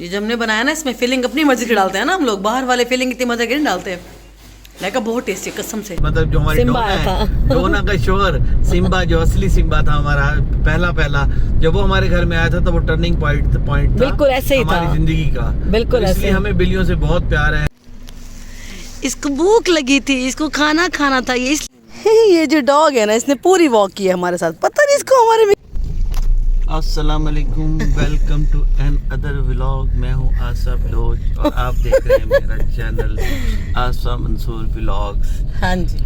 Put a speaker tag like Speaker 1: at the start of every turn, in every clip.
Speaker 1: ये जो हमने बनाया ना, इसमें फिलिंग अपनी मर्जी से डालते हैं ना हम लोग, बाहर वाले फिलिंग इतनी मजे के नहीं डालते हैं। लाइका बहुत टेस्टी कसम से।
Speaker 2: मतलब जो हमारी डोना का शोर सिम्बा, जो असली सिम्बा था हमारा पहला जब वो हमारे घर में आया था, तो वो टर्निंग पॉइंट था
Speaker 1: बिल्कुल ऐसे ही
Speaker 2: हमारी
Speaker 1: था
Speaker 2: जिंदगी का।
Speaker 1: बिल्कुल
Speaker 2: इसलिए हमें बिल्लियों से बहुत प्यार है।
Speaker 1: इसको भूख लगी थी, इसको खाना खाना था। ये जो डॉग है ना, इसने पूरी वॉक की है हमारे साथ। पता नहीं इसको हमारे में।
Speaker 2: अस्सलाम वालेकुम, welcome to another vlog. मैं हूँ आसा बलोच और आप देख रहे हैं मेरा चैनल आसा मंसूर व्लॉग्स।
Speaker 1: हाँ जी,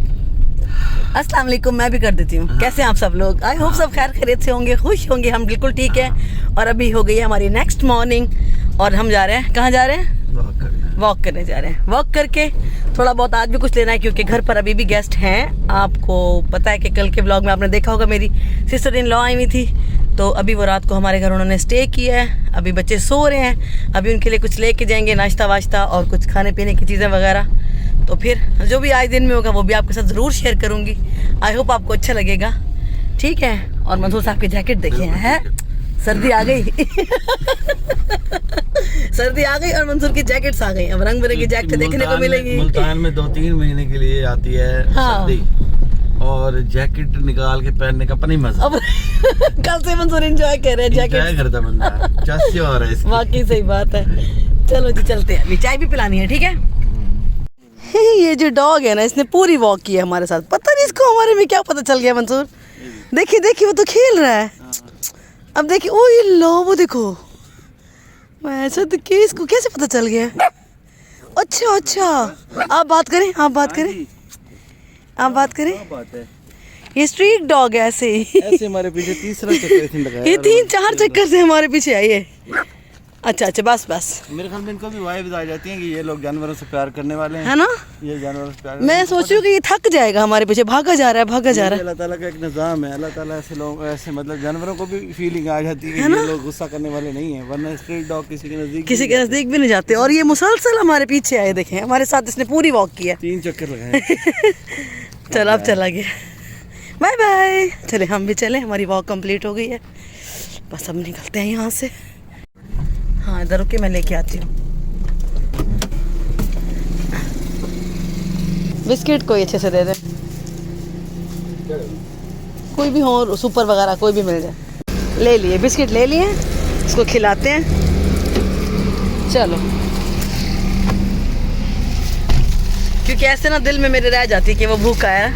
Speaker 1: अस्सलाम वालेकुम। मैं भी कर देती हूँ। कैसे हैं आप सब लोग? आई होप सब खैर खैरियत से होंगे, खुश होंगे। हम बिल्कुल ठीक है। और अभी हो गई है हमारी नेक्स्ट मॉर्निंग और हम जा रहे हैं, कहाँ जा रहे हैं? वॉक करने जा रहे हैं। वॉक करके थोड़ा बहुत आज भी कुछ लेना है, क्योंकि घर पर अभी भी गेस्ट हैं। आपको पता है कि कल के व्लॉग में आपने देखा होगा मेरी सिस्टर इन लॉ आई हुई थी, तो अभी वो रात को हमारे घर उन्होंने स्टे किया है। अभी बच्चे सो रहे हैं, अभी उनके लिए कुछ लेके जाएंगे, नाश्ता वाश्ता और कुछ खाने पीने की चीज़ें वगैरह। तो फिर जो भी आज दिन में होगा वो भी आपके साथ ज़रूर शेयर करूँगी। आई होप आपको अच्छा लगेगा, ठीक है। और मंसूर साहब की जैकेट देखिए, है सर्दी आ गई सर्दी आ गई और मंसूर की जैकेट्स आ गई। अब रंग बिरंगी जैकेट देखने को मिलेगी।
Speaker 2: मुल्तान में 2-3 महीने के लिए आती है सर्दी, और जैकेट निकाल के पहनने का अपनी मजा।
Speaker 1: अब कल से मंसूर एंजॉय कर रहे हैं जैकेट
Speaker 2: करता बंदा चस्सी हो रहा है इसकी।
Speaker 1: वाकई सही बात है। चलो जी चलते हैं, अभी चाय भी पिलानी है, ठीक है। ये जो डॉग है ना, इसने पूरी वॉक की है हमारे साथ। पता नहीं इसको हमारे में क्या पता चल गया। मंसूर देखिए देखिए, वो तो खेल रहा है। अब देखिए, ओ ये लो, वो देखो। ऐसा देखिए, इसको कैसे पता चल गया? अच्छा अच्छा, आप बात करें, आप बात करें, आप बात करें। ये स्ट्रीट डॉग है, ऐसे ही
Speaker 2: हमारे पीछे तीसरा चक्कर लगाया।
Speaker 1: ये 3-4 चक्कर से हमारे पीछे आई है। अच्छा अच्छा, बस बस।
Speaker 2: मेरे ख्याल में इनको भी वाइब्स आ जाती हैं कि ये लोग जानवरों से प्यार करने वाले हैं,
Speaker 1: है ना?
Speaker 2: ये जानवरों से प्यार।
Speaker 1: मैं सोच रही हूँ कि ये थक जाएगा हमारे पीछे, भागा जा रहा है, भागा जा रहा है।
Speaker 2: अल्लाह ताला का एक निज़ाम है। अल्लाह ताला ऐसे लोग, ऐसे मतलब जानवरों को भी फीलिंग आ जाती है कि ये लोग गुस्सा करने वाले नहीं है, वरना स्ट्रीट डॉग किसी के नजदीक
Speaker 1: भी नहीं जाते। और ये मुसलसल हमारे पीछे आए, देखें हमारे साथ इसने पूरी वॉक किया।
Speaker 2: 3 चक्कर लगाए।
Speaker 1: चल अब चला गया, बाय बाय। चले हम भी चले, हमारी वॉक कंप्लीट हो गई है, बस अब निकलते हैं यहाँ से। हाँ इधर रुके, मैं लेके आती हूँ बिस्किट। कोई अच्छे से दे दे, कोई भी हो, सुपर वगैरह कोई भी मिल जाए। ले लिए बिस्किट, ले लिए, इसको खिलाते हैं। चलो, क्योंकि ऐसे ना दिल में मेरे रह जाती है कि वो भूखा है।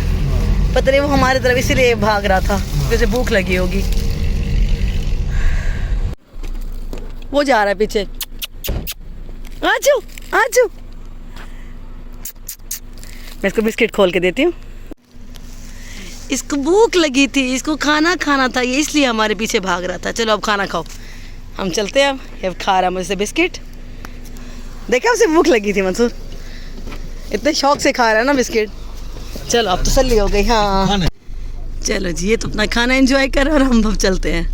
Speaker 1: पता नहीं वो हमारी तरफ इसीलिए भाग रहा था, जैसे भूख लगी होगी। वो जा रहा है पीछे, आजू आजू। मैं इसको बिस्किट खोल के देती हूँ। इसको भूख लगी थी, इसको खाना खाना था, ये इसलिए हमारे पीछे भाग रहा था। चलो अब खाना खाओ, हम चलते हैं। अब ये खा रहा है मुझसे बिस्किट। देखा, उसे भूख लगी थी। मंसूर इतने शौक से खा रहा है ना बिस्किट। चलो अब तसल्ली हो गई। हाँ चलो जी, ये तो अपना खाना एंजॉय कर और हम अब चलते हैं।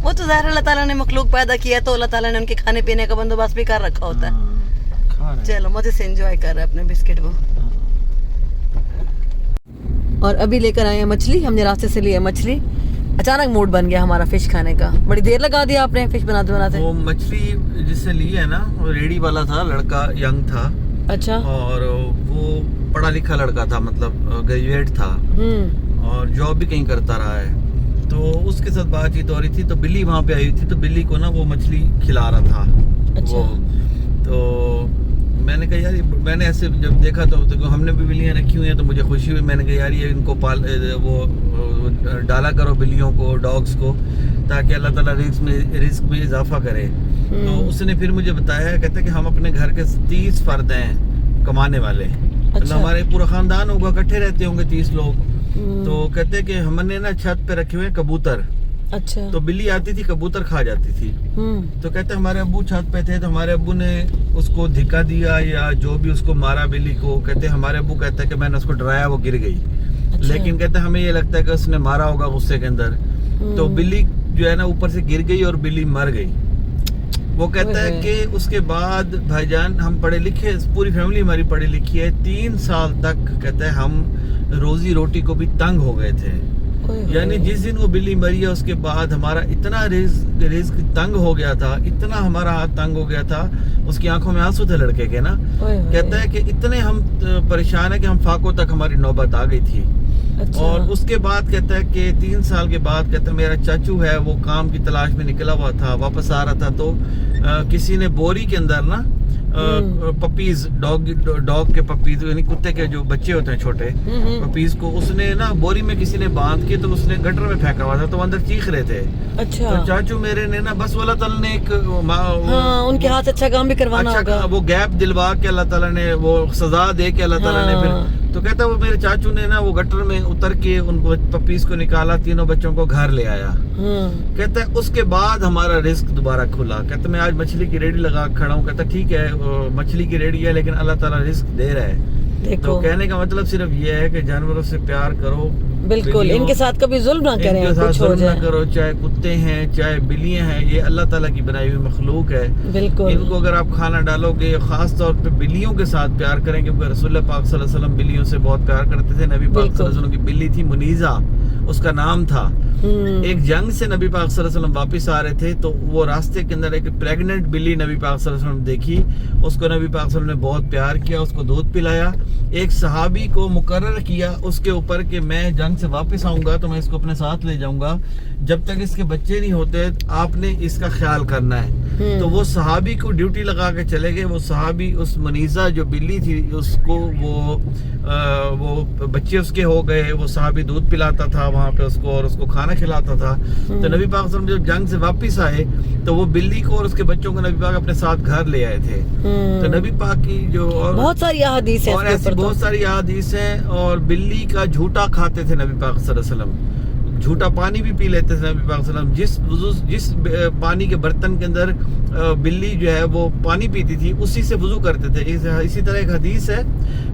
Speaker 1: वो तो ज़ाहिर अल्लाह ताला ने मखलूक पैदा किया, तो अल्लाह ताला ने उनके खाने पीने का बंदोबस्त भी कर रखा होता है। चलो मजे से एंजॉय कर रहे हैं अपने बिस्किट को। और अभी लेकर आए हैं मछली, हमने रास्ते से लिया मछली। अचानक मूड बन गया हमारा फिश खाने का। बड़ी देर लगा दिया आपने फिश बनाते बनाते।
Speaker 2: वो मछली जिससे ली है ना, वो रेडी वाला था, लड़का यंग था।
Speaker 1: अच्छा।
Speaker 2: और वो पढ़ा लिखा लड़का था, मतलब ग्रेजुएट था और जॉब भी कहीं करता रहा है। तो उसके साथ बातचीत हो रही थी, तो बिल्ली वहाँ पे आई हुई थी, तो बिल्ली को ना वो मछली खिला रहा था। अच्छा। वो तो मैंने कहा यार, मैंने ऐसे जब देखा तो हमने भी बिल्लियाँ रखी हुई हैं, तो मुझे खुशी हुई। मैंने कहा यार ये इनको वो डाला करो बिल्लियों को, डॉग्स को, ताकि अल्लाह ताला रिस्क में इजाफा करे। तो उसने फिर मुझे बताया, कहते कि हम अपने घर के 30 फर्द हैं कमाने वाले। अच्छा। हमारे पूरा खानदान होगा, इकट्ठे रहते होंगे 30 लोग। तो कहते कि हमने ना छत पे रखे हुए कबूतर। अच्छा। तो बिल्ली आती थी, कबूतर खा जाती थी। तो कहते हमारे अब्बू छत पे थे, तो हमारे अब्बू ने उसको धिक्का दिया या जो भी उसको मारा बिल्ली को। कहते हमारे अब्बू कहते हैं कि मैंने उसको डराया, वो गिर गई। अच्छा। लेकिन कहते हमें ये लगता है कि उसने मारा होगा गुस्से के अंदर। तो बिल्ली जो है ना ऊपर से गिर गई और बिल्ली मर गई। वो कहता है कि उसके बाद भाईजान हम पढ़े लिखे, पूरी फैमिली हमारी पढ़ी लिखी है, 3 साल तक कहते हैं हम रोजी रोटी को भी तंग हो गए थे। यानी जिस दिन वो बिल्ली मरी है उसके बाद हमारा इतना रिस्क तंग हो गया था, इतना हमारा हाथ तंग हो गया था, उसकी आंखों में आंसू थे लड़के के ना। कहता है कि इतने हम परेशान है कि हम फाको तक हमारी नौबत आ गई थी। अच्छा। और उसके बाद कहता है कि 3 साल के बाद कहता है मेरा चाचू है वो काम की तलाश में निकला हुआ था, वापस आ रहा था तो किसी ने बोरी के अंदर ना पपीज, डॉग के पपीज यानी कुत्ते के जो बच्चे होते हैं छोटे पपीज को उसने ना बोरी में किसी ने बांध के तो उसने गटर में फेंका हुआ था, तो अंदर चीख रहे थे। अच्छा। तो चाचू मेरे ने ना बस अल्लाह ताला ने एक
Speaker 1: उनके हाथ अच्छा काम भी करवाना होगा,
Speaker 2: वो गैप दिलवा के अल्लाह ताला ने वो सजा दे के अल्लाह ताला ने फिर तो कहता है वो मेरे चाचू ने ना वो गटर में उतर के उन पपीज को निकाला, तीनों बच्चों को घर ले आया। कहता है उसके बाद हमारा रिस्क दोबारा खुला। कहता मैं आज मछली की रेडी लगा खड़ा हूँ। कहता ठीक है मछली की रेडी है लेकिन अल्लाह ताला रिस्क दे रहा है। तो कहने का मतलब सिर्फ ये है कि जानवरों से प्यार करो,
Speaker 1: बिल्कुल इनके साथ कभी जुल्म ना करें,
Speaker 2: इनके साथ जुल्म ना करो, चाहे कुत्ते हैं चाहे बिल्लियां हैं, ये अल्लाह ताला की बनाई हुई मखलूक है। बिल्कुल इनको अगर आप खाना डालोगे, खास तौर पे बिल्लियों के साथ प्यार करें, क्योंकि रसूल पाक सल्लल्लाहु अलैहि वसल्लम बिल्लियों से बहुत प्यार करते थे। नबी पाक सल्लल्लाहु अलैहि वसल्लम की बिल्ली थी मुनीजा, उसका नाम था। एक जंग से नबी पाक सल्लल्लाहु अलैहि वसल्लम वापस आ रहे थे तो वो रास्ते के अंदर एक प्रेग्नेंट बिल्ली नबी पाक सल्लल्लाहु अलैहि वसल्लम देखी, उसको नबी पाक सल्लल्लाहु अलैहि वसल्लम ने बहुत प्यार किया, उसको दूध पिलाया। एक सहाबी को मुकर्रर किया उसके ऊपर कि मैं जंग से वापस आऊंगा तो मैं इसको अपने साथ ले जाऊंगा, जब तक इसके बच्चे नहीं होते आपने इसका ख्याल करना है। तो वो सहाबी को ड्यूटी लगा के चले गए। वो सहाबी उस मनीजा जो बिल्ली थी उसको वो बच्चे उसके हो गए, वो सहाबी दूध पिलाता था वहाँ पे उसको और उसको खाना खिलाता था। तो नबी पाक सल्लल्लाहु अलैहि वसल्लम जब जंग से वापस आए तो वो बिल्ली को और उसके बच्चों को नबी पाक अपने साथ घर ले आए थे। तो नबी पाक की जो और
Speaker 1: बहुत सारी अहादीस है,
Speaker 2: और ऐसी बहुत सारी अहादीस है। और बिल्ली का झूठा खाते थे नबी पाक सल्लल्लाहु अलैहि वसल्लम, झूठा पानी भी पी लेते थे नबी पाक सल्लल्लाहु अलैहि वसल्लम। जिस पानी के बर्तन के अंदर बिल्ली जो है वो पानी पीती थी उसी से वुजू करते थे। इसी तरह एक हदीस है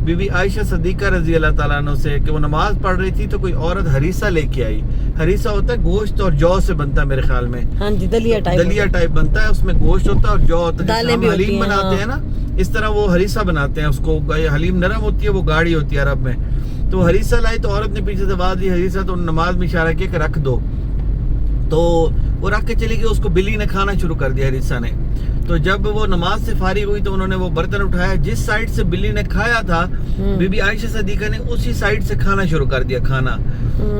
Speaker 2: बीबी आयशा सदीका रजी अल्लाह ताला अन्हा से कि वो नमाज पढ़ रही थी तो कोई औरत हरीसा लेके आई। हरीसा होता है गोश्त और जौ से बनता है मेरे ख्याल में। हाँ जी, दलिया टाइप बनता है, उसमें गोश्त होता है और जौ होता है, हम हलीम बनाते हैं ना, इस तरह वो हरीसा बनाते हैं उसको। हलीम नरम होती है, वो गाढ़ी होती है अरब में। तो हरीसा लाई तो औरत ने पीछे से आवाज दी हरीसा, तो नमाज में इशारा किया कि रख दो। तो वो रख के चली गई, उसको बिल्ली ने खाना शुरू कर दिया हरीसा ने। तो जब वो नमाज से फारिग हुई तो उन्होंने वो बर्तन उठाया, जिस साइड से बिल्ली ने खाया था बीबी आयशा सदीका ने उसी साइड से खाना शुरू कर दिया खाना।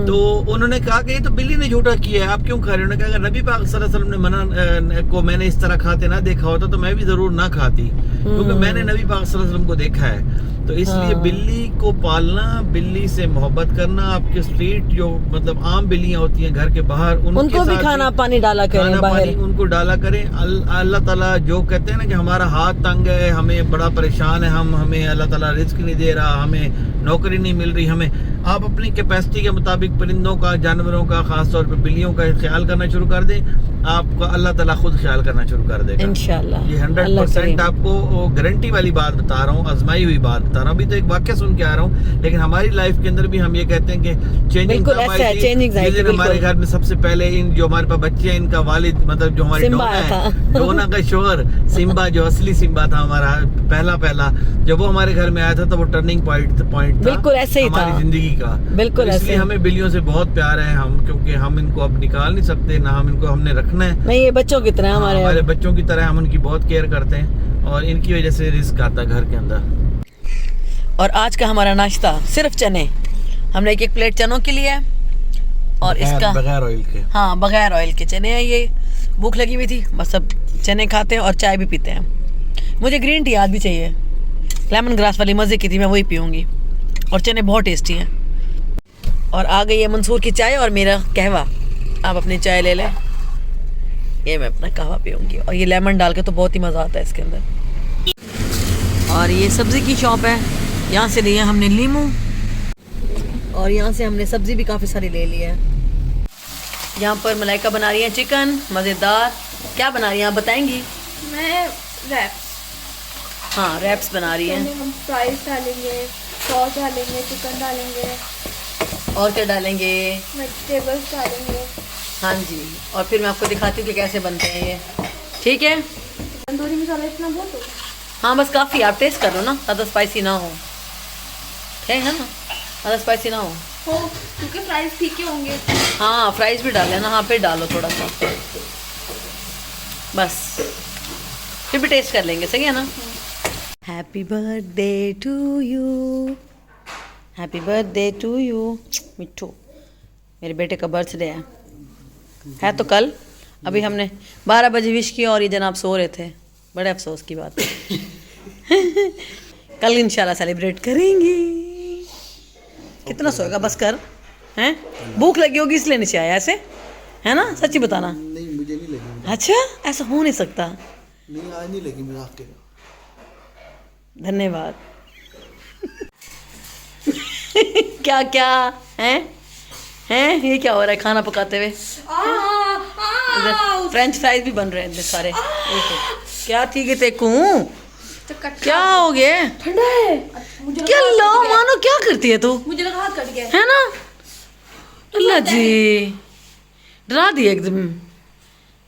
Speaker 2: तो उन्होंने कहा कि ये तो बिल्ली ने झूठा किया है, आप क्यों खा रहे हो? उन्होंने कहा अगर नबी पाक सल्लल्लाहु अलैहि वसल्लम ने को मैंने इस तरह खाते ना देखा होता तो मैं भी जरूर ना खाती, क्योंकि मैंने नबी पाक सल्लल्लाहु अलैहि वसल्लम को देखा है। तो इसलिए बिल्ली को पालना, बिल्ली से मोहब्बत करना, आपके स्ट्रीट जो मतलब आम बिल्लियां होती हैं घर के बाहर उनको भी खाना पानी डाला करें, बाहर उनको डाला करें। अल्लाह ताला जो कहते हैं ना कि हमारा हाथ तंग है, हमें बड़ा परेशान है, हमें अल्लाह ताला रिस्क नहीं दे रहा, हमें नौकरी नहीं मिल रही, हमें आप अपनी कैपेसिटी के मुताबिक परिंदों का, जानवरों का, खास तौर पे बिल्लियों का ख्याल करना शुरू कर दें, आपका अल्लाह ताला खुद ख्याल करना शुरू कर देगा इंशाल्लाह। ये 100% आपको गारंटी वाली बात बता रहा हूँ, आजमाई हुई बात बता रहा हूँ। अभी तो एक वाक्य सुन के आ रहा हूँ, लेकिन हमारी लाइफ के अंदर भी हम ये कहते हैं कि चेंजिंग हमारे घर में सबसे पहले इन जो हमारे पास बच्चे हैं इनका वालिद मतलब जो हमारी डोना का शोहर सिम्बा, जो असली सिम्बा था हमारा पहला जब वो हमारे घर में आया था तो वो टर्निंग पॉइंट था बिल्कुल ऐसे ही हमारी जिंदगी का। बिल्कुल इसलिए हमें बिल्लियों से बहुत प्यार है, हम क्योंकि हम इनको अब निकाल नहीं सकते, ना हम इनको हमने रखना है, नहीं ये बच्चों की तरह हमारे बच्चों की तरह हम उनकी बहुत केयर करते हैं और इनकी वजह से रिस्क आता है घर के अंदर।
Speaker 1: और आज का हमारा नाश्ता सिर्फ चने, हमने एक प्लेट चनों के लिए और इसका
Speaker 2: बगैर ऑयल के,
Speaker 1: हाँ बगैर ऑयल के चने हैं। ये भूख लगी हुई थी, बस अब चने खाते हैं और चाय भी पीते हैं। मुझे ग्रीन टी आज भी चाहिए, लेमन ग्रास वाली मज़े की थी, मैं वही पीऊँगी। और चने बहुत टेस्टी हैं। और आ गई है मंसूर की चाय और मेरा कहवा। आप अपनी चाय ले लें, ये मैं अपना कहवा पीऊँगी। और ये लेमन डाल के तो बहुत ही मज़ा आता है इसके अंदर। और ये सब्ज़ी की शॉप है, यहाँ से लिए हमने लीमू और यहाँ से हमने सब्ज़ी भी काफ़ी सारी ले ली है। यहाँ पर मलाइका बना रही है चिकन मज़ेदार। क्या बना रही हैं आप बताएंगी?
Speaker 3: मैं रैप्स,
Speaker 1: हाँ रैप्स बना रही हैं।
Speaker 3: हम फ्राइज डालेंगे, सॉस डालेंगे, चिकन डालेंगे
Speaker 1: और क्या डालेंगे?
Speaker 3: वेजिटेबल्स डालेंगे।
Speaker 1: हाँ जी, और फिर मैं आपको दिखाती हूँ कि कैसे बनते हैं ये। ठीक है,
Speaker 3: तंदूरी मसाला इतना बहुत हो?
Speaker 1: हाँ बस काफ़ी, आप टेस्ट कर लो ना, ज़्यादा स्पाइसी ना हो, ठीक है ना, ज़्यादा स्पाइसी ना हो।
Speaker 3: हो, क्योंकि फ्राइज फीके होंगे।
Speaker 1: हाँ फ्राइज भी डाले ना, हाँ पे डालो थोड़ा सा, बस फिर भी टेस्ट कर लेंगे, सही है ना। Happy birthday to you, happy birthday to you Mitthu. मेरे बेटे का बर्थडे है तो कल। अभी हमने 12 बजे विश किया और ये जनाब सो रहे थे, बड़े अफसोस की बात है। कल इंशाल्लाह सेलिब्रेट करेंगे। कितना सोएगा, बस कर, हैं? भूख लगी होगी इसलिए नीचे आया ऐसे, है ना, सच्ची बताना।
Speaker 4: नहीं मुझे नहीं लगी।
Speaker 1: अच्छा, ऐसा हो नहीं सकता।
Speaker 4: नहीं आज नहीं लगी मुझे आपके।
Speaker 1: धन्यवाद। क्या क्या हैं हैं, ये क्या हो रहा है खाना पकाते हुए? फ्रेंच फ्राइज भी बन रहे हैं इतने सारे। क्या थी कि तेकू, क्या हो गया?
Speaker 3: ठंडा है मुझे,
Speaker 1: क्या लो मानो, क्या करती है तू?
Speaker 3: मुझे लगा हाथ कट गया
Speaker 1: है ना, अल्लाह जी डरा दिए एकदम।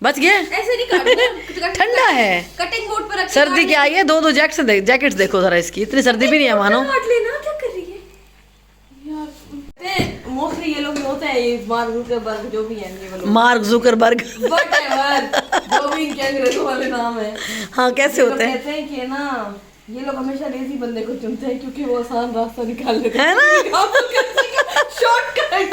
Speaker 1: बच गए,
Speaker 3: ऐसे नहीं काटना।
Speaker 1: ठंडा है,
Speaker 3: कटिंग बोर्ड पर रख के
Speaker 1: सर्दी
Speaker 3: काट
Speaker 1: क्या आई है। दो जैकेट्स देखो जरा इसकी, इतनी सर्दी भी नहीं है मानो।
Speaker 3: काट लेना, क्या कर रही है यार? मोस्टली ये लोग होते हैं, ये मार्क जुकरबर्ग जो भी हैं, ये लोग
Speaker 1: मार्क जुकरबर्ग,
Speaker 3: व्हाटएवर जो भी इनके अंग्रेजों वाले नाम है।
Speaker 1: हाँ कैसे
Speaker 3: ये लोग
Speaker 1: होते हैं,
Speaker 3: कहते हैं कि ना ये लोग हमेशा लेजी बंदे को चुनते हैं क्योंकि वो आसान रास्ता निकाल लेते
Speaker 1: है ना?
Speaker 3: शॉर्टकट।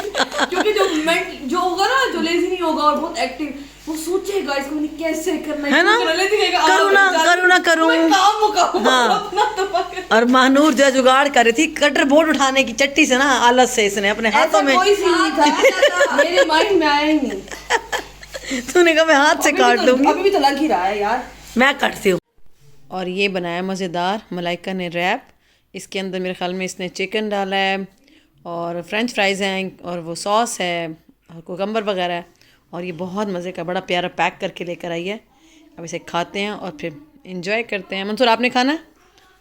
Speaker 3: क्योंकि जो होगा ना, जो लेजी नहीं होगा और बहुत एक्टिव, वो सोचेगा इसको नहीं कैसे करना
Speaker 1: है ना? करूँ ना करूँ।
Speaker 3: काम मुकाऊं
Speaker 1: हाँ।
Speaker 3: अपना तो पकड़।
Speaker 1: और महानूर जो जुगाड़ कर रही थी कटर बोर्ड उठाने की चट्टी से ना, आलस से इसने अपने हाथों में,
Speaker 3: कोई सीन नहीं था मेरे माइंड में आया ही नहीं।
Speaker 1: तूने कहा मैं हाथ से काट लूंगी।
Speaker 3: अभी भी तो लग ही रहा है यार।
Speaker 1: मैं काटती हूँ। और ये बनाया मज़ेदार मलाइका ने रैप, इसके अंदर मेरे ख्याल में इसने चिकन डाला है और फ्रेंच फ्राइज़ हैं और वो सॉस है और कुकम्बर वगैरह है, और ये बहुत मज़े का बड़ा प्यारा पैक करके लेकर आई है। अब इसे खाते हैं और फिर इंजॉय करते हैं। मंसूर आपने खाना है?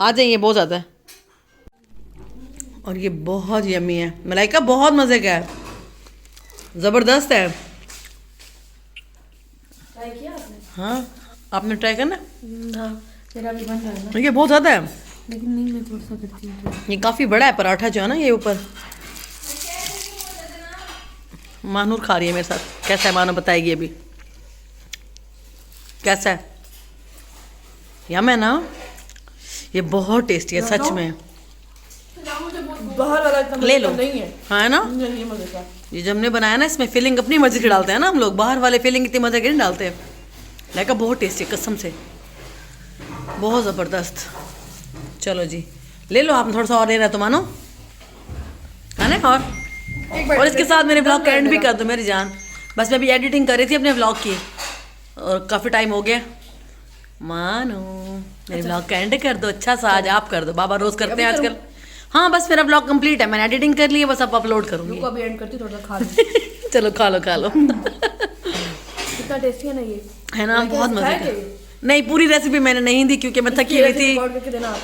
Speaker 1: आ जाइए, बहुत ज़्यादा है और ये बहुत यमी है। मलाइका बहुत मज़े का है, ज़बरदस्त है।
Speaker 3: ट्राई किया आपने?
Speaker 1: हाँ आपने ट्राई करना?
Speaker 3: हाँ मेरा भी बन रहा है ना,
Speaker 1: ये बहुत ज़्यादा है,
Speaker 3: लेकिन नहीं मैं थोड़ा सा करती हूँ।
Speaker 1: ये काफ़ी बड़ा है पराठा जो है ना, ये ऊपर। मानूर खा रही है मेरे साथ, कैसा है मानो बताएगी अभी, कैसा है? यम है ना, ये बहुत टेस्टी है सच में।
Speaker 3: बाहर वाला इतना
Speaker 1: ले लो,
Speaker 3: नहीं है।
Speaker 1: हाँ है ना,
Speaker 3: नहीं मजे का।
Speaker 1: ये जो हमने बनाया ना इसमें फिलिंग अपनी मर्जी की डालते हैं ना हम लोग, बाहर वाले फिलिंग इतनी मजे की नहीं डालते। लाइका बहुत टेस्टी कसम से, बहुत ज़बरदस्त। चलो जी ले लो आप, थोड़ा सा और लेना तो मानो, है ना? और इसके साथ मेरे ब्लॉग का एंड भी कर दो मेरी जान। बस मैं अभी एडिटिंग कर रही थी अपने ब्लॉग की और काफ़ी टाइम हो गया। मानो मेरे ब्लॉग का एंड कर दो अच्छा सा, आज आप कर दो, बाबा रोज़ करते हैं आजकल। हाँ बस मेरा ब्लॉग कंप्लीट है, मैंने एडिटिंग कर ली है, बस अब अपलोड करूँगी।
Speaker 3: अभी एंड करती थोड़ा सा खा लो।
Speaker 1: चलो खा लो
Speaker 3: कितना टेस्टी है ना ये,
Speaker 1: है ना, बहुत मज़े का। नहीं पूरी रेसिपी मैंने नहीं दी क्योंकि मैं थकी हुई थी,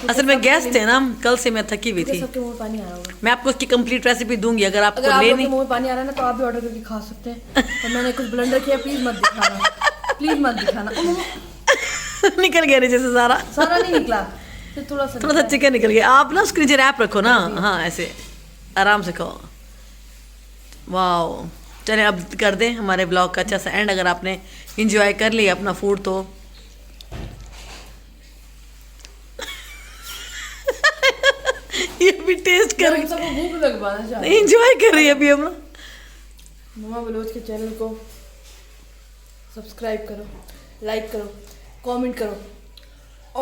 Speaker 1: असल में गेस्ट थे ना कल से, मैं थकी हुई थी।
Speaker 3: सबके मुंह में पानी आ रहा होगा।
Speaker 1: मैं आपको उसकी कंप्लीट रेसिपी दूंगी, अगर आपको
Speaker 3: अगर आप लोगों
Speaker 1: लेनी।
Speaker 3: के मुंह में पानी आ रहा है ना तो आप भी ऑर्डर करके खा सकते हैं। तो मैंने कुछ ब्लेंडर किया, प्लीज मत दिखाना, प्लीज मत दिखाना।
Speaker 1: निकल गया नीचे से सारा
Speaker 3: नहीं निकला, फिर थोड़ा सा
Speaker 1: चिकन निकल गया। आप ना उसके नीचे रैप रखो ना, हाँ ऐसे आराम से खाओ। वाह चलें अब कर दें हमारे ब्लॉग का अच्छा सा एंड। अगर आपने इंजॉय कर लिया अपना फूड तो ये भी टेस्ट कर,
Speaker 3: भूख लगवाना चाहिए।
Speaker 1: एंजॉय कर रही है अभी हम।
Speaker 3: मम्मा बलोच के चैनल को सब्सक्राइब करो, लाइक करो, कमेंट करो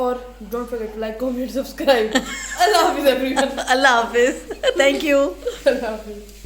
Speaker 3: और don't forget to like, comment, subscribe. अल्लाह हाफिज़ एवरीवन।
Speaker 1: अल्लाह हाफिज़, थैंक यू।
Speaker 3: अल्लाह हाफिज़।